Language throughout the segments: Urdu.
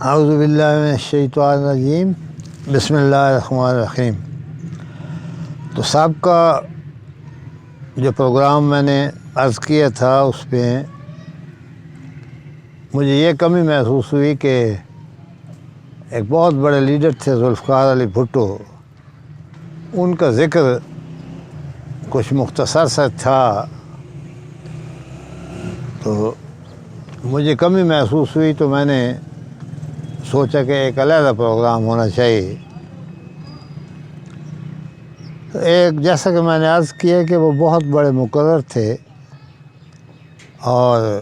اعوذ باللہ من الشیطان الرجیم بسم اللہ الرحمن الرحیم۔ تو سابقہ جو پروگرام میں نے عرض کیا تھا اس میں مجھے یہ کمی محسوس ہوئی کہ ایک بہت بڑے لیڈر تھے ذوالفقار علی بھٹو، ان کا ذکر کچھ مختصر سا تھا، تو مجھے کمی محسوس ہوئی تو میں نے سوچا کہ ایک علیحدہ پروگرام ہونا چاہیے۔ ایک جیسا کہ میں نے عرض کیا کہ وہ بہت بڑے مقرر تھے، اور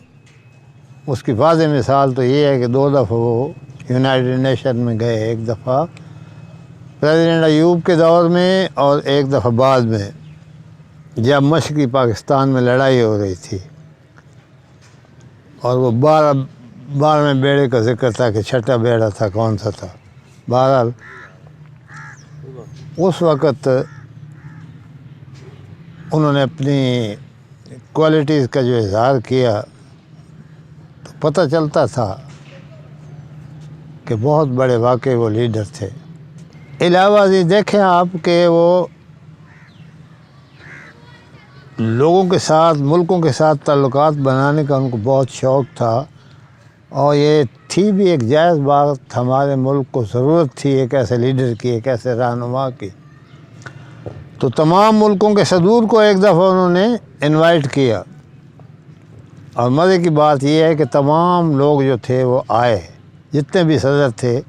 اس کی واضح مثال تو یہ ہے کہ 2 دفعہ وہ یونائٹڈ نیشن میں گئے، ایک دفعہ پریزیڈنٹ ایوب کے دور میں اور ایک دفعہ بعد میں جب مشرقی پاکستان میں لڑائی ہو رہی تھی، اور وہ 12ویں بیڑے کا ذکر تھا کہ چھٹا بیڑا تھا، کون سا تھا۔ بہرحال اس وقت انہوں نے اپنی کوالٹیز کا جو اظہار کیا تو پتہ چلتا تھا کہ بہت بڑے واقعی وہ لیڈر تھے۔ علاوہ ازیں دیکھیں آپ کہ وہ لوگوں کے ساتھ، ملکوں کے ساتھ تعلقات بنانے کا ان کو بہت شوق تھا، اور یہ تھی بھی ایک جائز بات، ہمارے ملک کو ضرورت تھی ایک ایسے لیڈر کی، ایک ایسے رہنما کی۔ تو تمام ملکوں کے صدور کو ایک دفعہ انہوں نے انوائٹ کیا، اور مزے کی بات یہ ہے کہ تمام لوگ جو تھے وہ آئے، جتنے بھی صدر تھے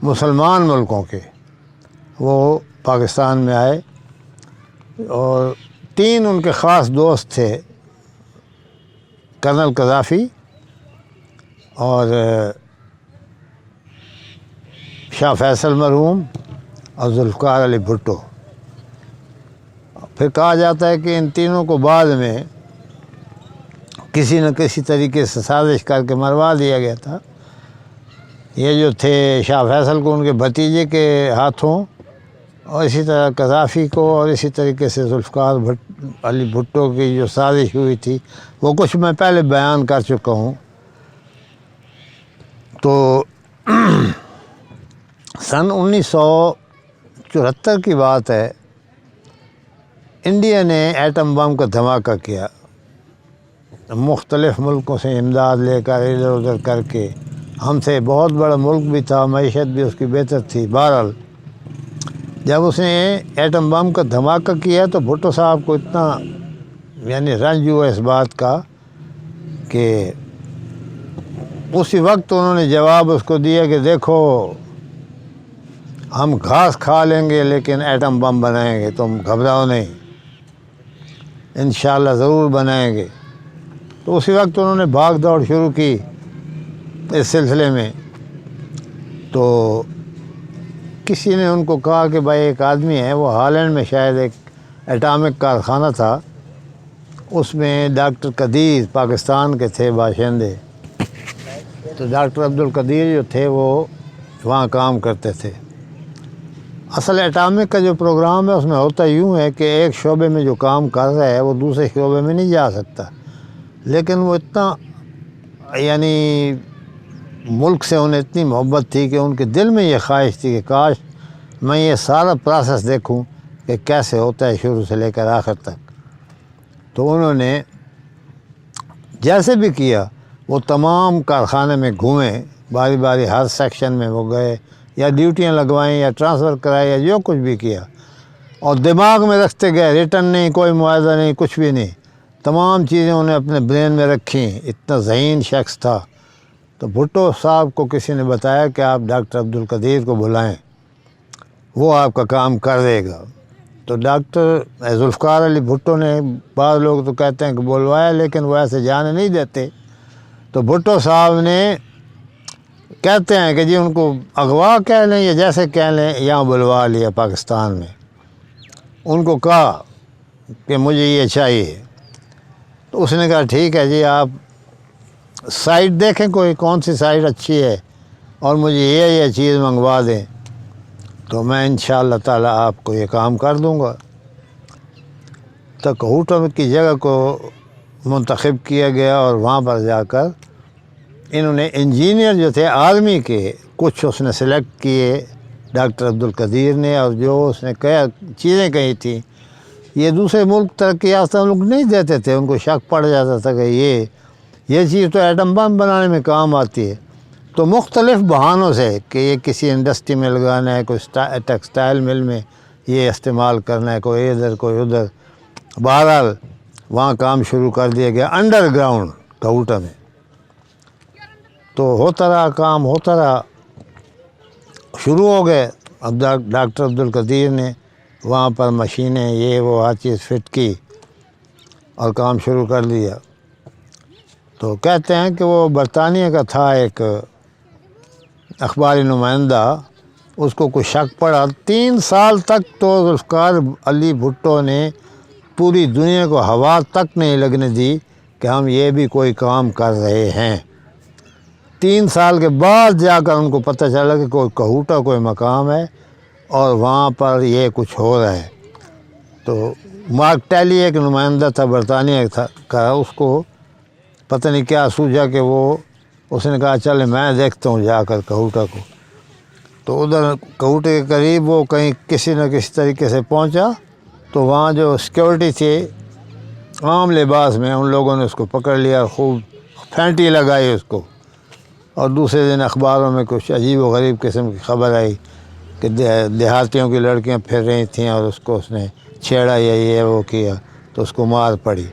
مسلمان ملکوں کے وہ پاکستان میں آئے، اور 3 ان کے خاص دوست تھے، کرنل قذافی اور شاہ فیصل مرحوم اور ذوالفقار علی بھٹو۔ پھر کہا جاتا ہے کہ ان تینوں کو بعد میں کسی نہ کسی طریقے سے سازش کر کے مروا دیا گیا تھا۔ یہ جو تھے شاہ فیصل کو ان کے بھتیجے کے ہاتھوں، اور اسی طرح قذافی کو، اور اسی طریقے سے ذوالفقار علی بھٹو کی جو سازش ہوئی تھی وہ کچھ میں پہلے بیان کر چکا ہوں۔ تو سن 1974 کی بات ہے، انڈیا نے ایٹم بم کا دھماکہ کیا، مختلف ملکوں سے امداد لے کر ادھر ادھر کر کے، ہم سے بہت بڑا ملک بھی تھا، معیشت بھی اس کی بہتر تھی۔ بہرحال جب اس نے ایٹم بم کا دھماکہ کیا تو بھٹو صاحب کو اتنا رنج ہوا اس بات کا کہ اسی وقت انہوں نے جواب اس کو دیا کہ دیکھو، ہم گھاس کھا لیں گے لیکن ایٹم بم بنائیں گے، تم گھبراؤ نہیں، انشاءاللہ ضرور بنائیں گے۔ تو اسی وقت انہوں نے بھاگ دوڑ شروع کی اس سلسلے میں۔ تو کسی نے ان کو کہا کہ بھائی ایک آدمی ہے، وہ ہالینڈ میں شاید ایک ایٹامک کارخانہ تھا، اس میں ڈاکٹر قدیر پاکستان کے تھے باشندے، تو ڈاکٹر عبدالقدیر جو تھے وہ وہاں کام کرتے تھے۔ اصل ایٹامک کا جو پروگرام ہے اس میں ہوتا یوں ہے کہ ایک شعبے میں جو کام کر رہا ہے وہ دوسرے شعبے میں نہیں جا سکتا، لیکن وہ اتنا ملک سے انہیں اتنی محبت تھی کہ ان کے دل میں یہ خواہش تھی کہ کاش میں یہ سارا پروسیس دیکھوں کہ کیسے ہوتا ہے شروع سے لے کر آخر تک۔ تو انہوں نے جیسے بھی کیا، وہ تمام کارخانے میں گھومے، باری باری ہر سیکشن میں وہ گئے، یا ڈیوٹیاں لگوائیں یا ٹرانسفر کرائے یا جو کچھ بھی کیا، اور دماغ میں رکھتے گئے، ریٹن نہیں، کوئی معاہدہ نہیں، کچھ بھی نہیں، تمام چیزیں انہیں اپنے برین میں رکھیں۔ اتنا ذہین شخص تھا۔ تو بھٹو صاحب کو کسی نے بتایا کہ آپ ڈاکٹر عبدالقدیر کو بلائیں، وہ آپ کا کام کر دے گا۔ تو ڈاکٹر ذوالفقار علی بھٹو نے، بعض لوگ تو کہتے ہیں کہ بلوایا، لیکن وہ ایسے جانے نہیں دیتے، تو بھٹو صاحب نے کہتے ہیں کہ جی ان کو اغوا کہہ لیں یا جیسے کہہ لیں، یہاں بلوا لیا پاکستان میں، ان کو کہا کہ مجھے یہ چاہیے۔ تو اس نے کہا ٹھیک ہے جی، آپ سائٹ دیکھیں کوئی کون سی سائٹ اچھی ہے، اور مجھے یہ چیز منگوا دیں، تو میں انشاءاللہ تعالیٰ آپ کو یہ کام کر دوں گا۔ تک ہوٹل کی جگہ کو منتخب کیا گیا، اور وہاں پر جا کر انہوں نے انجینئر جو تھے آرمی کے کچھ اس نے سلیکٹ کیے ڈاکٹر عبدالقدیر نے، اور جو اس نے چیزیں کہی تھیں یہ دوسرے ملک ترقی یافتہ لوگ نہیں دیتے تھے، ان کو شک پڑ جاتا تھا کہ یہ چیز تو ایٹم بم بنانے میں کام آتی ہے، تو مختلف بہانوں سے کہ یہ کسی انڈسٹری میں لگانا ہے، کوئی ٹیکسٹائل مل میں یہ استعمال کرنا ہے، کوئی ادھر کوئی ادھر، بہرحال وہاں کام شروع کر دیا گیا انڈر گراؤنڈ کہوٹہ میں۔ تو ہوتا رہا کام، ہوتا رہا، شروع ہو گئے۔ اب ڈاکٹر عبدالقدیر نے وہاں پر مشینیں یہ وہ ہر چیز فٹ کی اور کام شروع کر دیا۔ تو کہتے ہیں کہ وہ برطانیہ کا تھا ایک اخباری نمائندہ، اس کو کچھ شک پڑا، 3 سال تک تو ذوالفقار علی بھٹو نے پوری دنیا کو ہوا تک نہیں لگنے دی کہ ہم یہ بھی کوئی کام کر رہے ہیں۔ 3 سال کے بعد جا کر ان کو پتہ چلا کہ کوئی کہوٹہ کوئی مقام ہے اور وہاں پر یہ کچھ ہو رہا ہے۔ تو مارک ٹیلی ایک نمائندہ تھا برطانیہ کا، اس کو پتہ نہیں کیا سوچا کہ اس نے کہا چلے میں دیکھتا ہوں جا کر کہوٹہ کو۔ تو ادھر کہوٹے کے قریب وہ کہیں کسی نہ کسی طریقے سے پہنچا، تو وہاں جو سیکورٹی تھی عام لباس میں، ان لوگوں نے اس کو پکڑ لیا، خوب پھینٹی لگائی اس کو، اور دوسرے دن اخباروں میں کچھ عجیب و غریب قسم کی خبر آئی کہ دیہاتیوں کی لڑکیاں پھر رہی تھیں اور اس نے چھیڑا یا یہ وہ کیا تو اس کو مار پڑی۔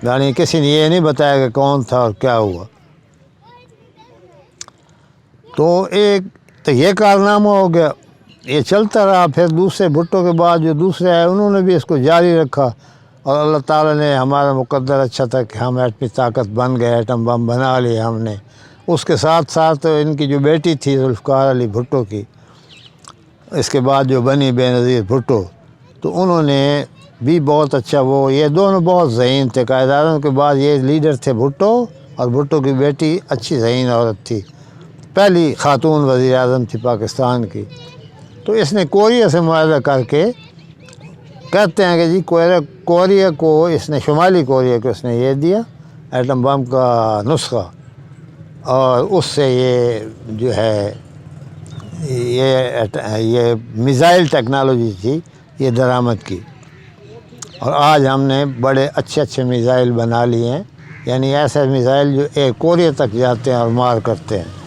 یعنی کسی نے یہ نہیں بتایا کہ کون تھا اور کیا ہوا۔ تو یہ کارنامہ ہو گیا، یہ چلتا رہا۔ پھر دوسرے بھٹو کے بعد جو دوسرے آئے انہوں نے بھی اس کو جاری رکھا، اور اللہ تعالیٰ نے ہمارا مقدر اچھا تھا کہ ہم ایٹمی طاقت بن گئے، ایٹم بم بنا لیا ہم نے۔ اس کے ساتھ ساتھ ان کی جو بیٹی تھی ذوالفقار علی بھٹو کی، اس کے بعد جو بنی بے نظیر بھٹو، تو انہوں نے بھی بہت اچھا، یہ دونوں بہت ذہین تھے۔ قائد اعظم کے بعد یہ لیڈر تھے بھٹو، اور بھٹو کی بیٹی اچھی ذہین عورت تھی، پہلی خاتون وزیر اعظم تھی پاکستان کی۔ تو اس نے کوریا سے معاہدہ کر کے، کہتے ہیں کہ جی کوریا کو اس نے، شمالی کوریا کو اس نے یہ دیا ایٹم بم کا نسخہ، اور اس سے یہ جو ہے یہ میزائل ٹیکنالوجی تھی یہ درآمد کی، اور آج ہم نے بڑے اچھے اچھے میزائل بنا لیے ہیں، یعنی ایسے میزائل جو کوریا تک جاتے ہیں اور مار کرتے ہیں۔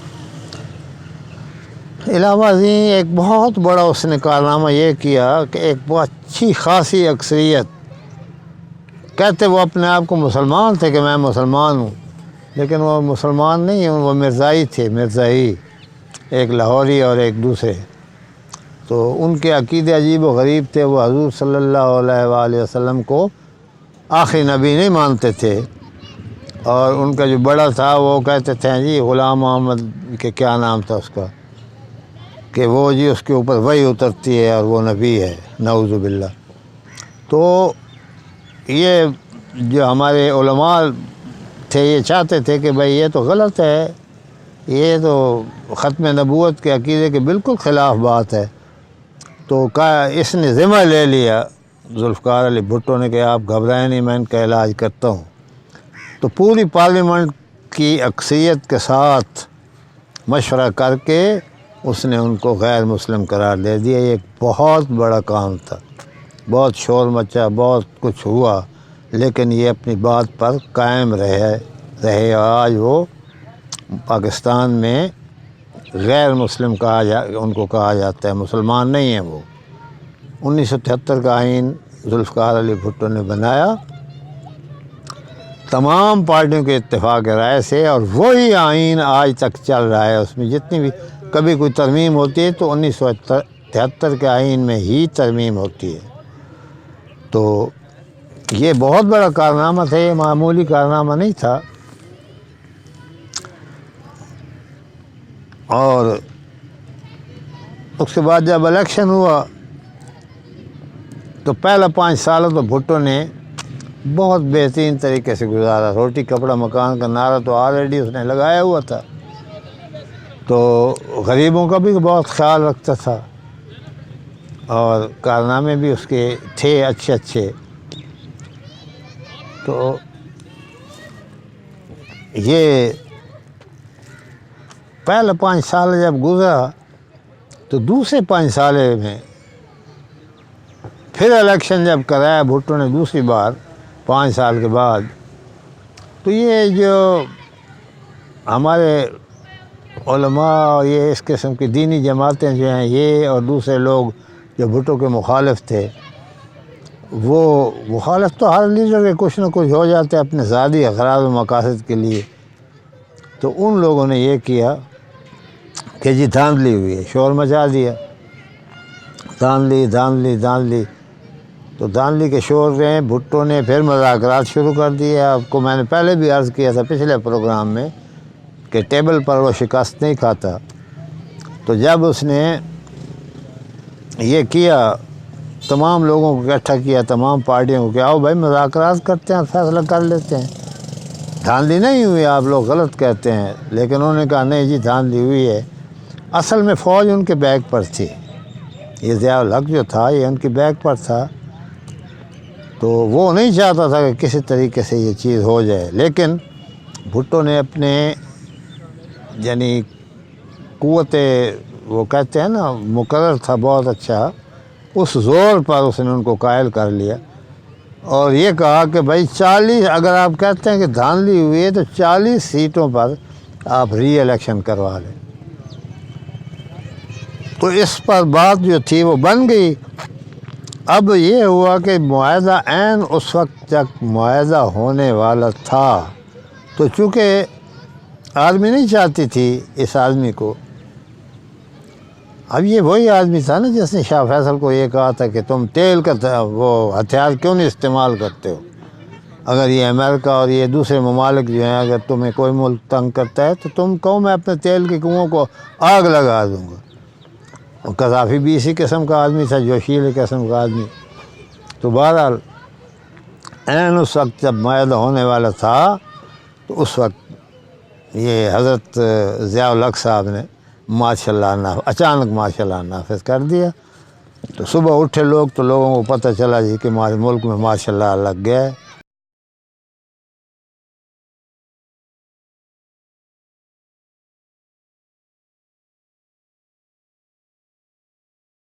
علاوہ ازیں ایک بہت بڑا اس نے کارنامہ یہ کیا کہ ایک بہت اچھی خاصی اکثریت، کہتے وہ اپنے آپ کو مسلمان تھے کہ میں مسلمان ہوں، لیکن وہ مسلمان نہیں، وہ مرزائی تھے، مرزائی، ایک لاہوری اور ایک دوسرے۔ تو ان کے عقیدے عجیب و غریب تھے، وہ حضور صلی اللہ علیہ وآلہ وسلم کو آخری نبی نہیں مانتے تھے، اور ان کا جو بڑا تھا وہ کہتے تھے جی غلام محمد کے کیا نام تھا اس کا، کہ وہ جی اس کے اوپر وحی اترتی ہے اور وہ نبی ہے، نعوذ باللہ۔ تو یہ جو ہمارے علماء تھے یہ چاہتے تھے کہ بھئی یہ تو غلط ہے، یہ تو ختم نبوت کے عقیدے کے بالکل خلاف بات ہے۔ تو اس نے ذمہ لے لیا ذوالفقار علی بھٹو نے کہ آپ گھبرائیں نہیں، میں ان کا علاج کرتا ہوں۔ تو پوری پارلیمنٹ کی اکثریت کے ساتھ مشورہ کر کے اس نے ان کو غیر مسلم قرار دے دیا۔ یہ ایک بہت بڑا کام تھا، بہت شور مچا، بہت کچھ ہوا، لیکن یہ اپنی بات پر قائم رہے، اور آج وہ پاکستان میں غیر مسلم ان کو کہا جاتا ہے، مسلمان نہیں ہیں وہ۔ 1973 کا آئین ذوالفقار علی بھٹو نے بنایا تمام پارٹیوں کے اتفاق رائے سے، اور وہی آئین آج تک چل رہا ہے۔ اس میں جتنی بھی کبھی کوئی ترمیم ہوتی ہے تو 1973 کے آئین میں ہی ترمیم ہوتی ہے۔ تو یہ بہت بڑا کارنامہ تھا، یہ معمولی کارنامہ نہیں تھا۔ اور اس کے بعد جب الیکشن ہوا تو پہلا 5 سال تو بھٹو نے بہت بہترین طریقے سے گزارا۔ روٹی کپڑا مکان کا نعرہ تو آلریڈی اس نے لگایا ہوا تھا، تو غریبوں کا بھی بہت خیال رکھتا تھا، اور کارنامے بھی اس کے تھے اچھے اچھے۔ تو یہ پہلے 5 سال جب گزرا تو دوسرے 5 سال میں پھر الیکشن جب کرایا بھٹو نے دوسری بار 5 سال کے بعد، تو یہ جو ہمارے علماء اور یہ اس قسم کی دینی جماعتیں جو ہیں، یہ اور دوسرے لوگ جو بھٹو کے مخالف تھے، وہ مخالف تو ہر لیڈر کے کچھ نہ کچھ ہو جاتے اپنے ذاتی اغراض و مقاصد کے لیے، تو ان لوگوں نے یہ کیا کہ جی دھاندلی ہوئی ہے، شور مچا دیا، دھاندلی تو دھاندلی کے شور میں بھٹو نے پھر مذاکرات شروع کر دیے۔ آپ کو میں نے پہلے بھی عرض کیا تھا پچھلے پروگرام میں کہ ٹیبل پر وہ شکست نہیں کھاتا، تو جب اس نے یہ کیا، تمام لوگوں کو اکٹھا کیا، تمام پارٹیوں کو کہ آؤ بھائی مذاکرات کرتے ہیں، فیصلہ کر لیتے ہیں، دھاندلی نہیں ہوئی، آپ لوگ غلط کہتے ہیں، لیکن انہوں نے کہا نہیں جی دھاندلی ہوئی ہے۔ اصل میں فوج ان کے بیک پر تھی، یہ ضیاء الحق جو تھا یہ ان کے بیک پر تھا، تو وہ نہیں چاہتا تھا کہ کسی طریقے سے یہ چیز ہو جائے، لیکن بھٹو نے اپنے یعنی قوت وہ کہتے ہیں نا مقرر تھا بہت اچھا، اس زور پر اس نے ان کو قائل کر لیا اور یہ کہا کہ بھائی 40 اگر آپ کہتے ہیں کہ دھاندلی ہوئی ہے تو 40 سیٹوں پر آپ ری الیکشن کروا لیں۔ تو اس پر بات جو تھی وہ بن گئی۔ اب یہ ہوا کہ معاہدہ عین اس وقت تک معاہدہ ہونے والا تھا، تو چونکہ آدمی نہیں چاہتی تھی اس آدمی کو، اب یہ وہی آدمی تھا نا جس نے شاہ فیصل کو یہ کہا تھا کہ تم تیل کا وہ ہتھیار کیوں نہیں استعمال کرتے ہو، اگر یہ امریکہ اور یہ دوسرے ممالک جو ہیں اگر تمہیں کوئی ملک تنگ کرتا ہے تو تم کہو میں اپنے تیل کے کنوؤں کو آگ لگا دوں گا۔ اور قذافی بھی اسی قسم کا آدمی تھا، جوشیل قسم کا آدمی۔ تو بہرحال عین اس وقت جب معاہدہ ہونے والا تھا تو اس وقت یہ حضرت ضیاء الحق صاحب نے ماشاء اللہ اچانک ماشاء اللہ نافذ کر دیا۔ تو صبح اٹھے لوگ تو لوگوں کو پتہ چلا جی کہ ہمارے ملک میں ماشاء اللہ لگ گیا ہے۔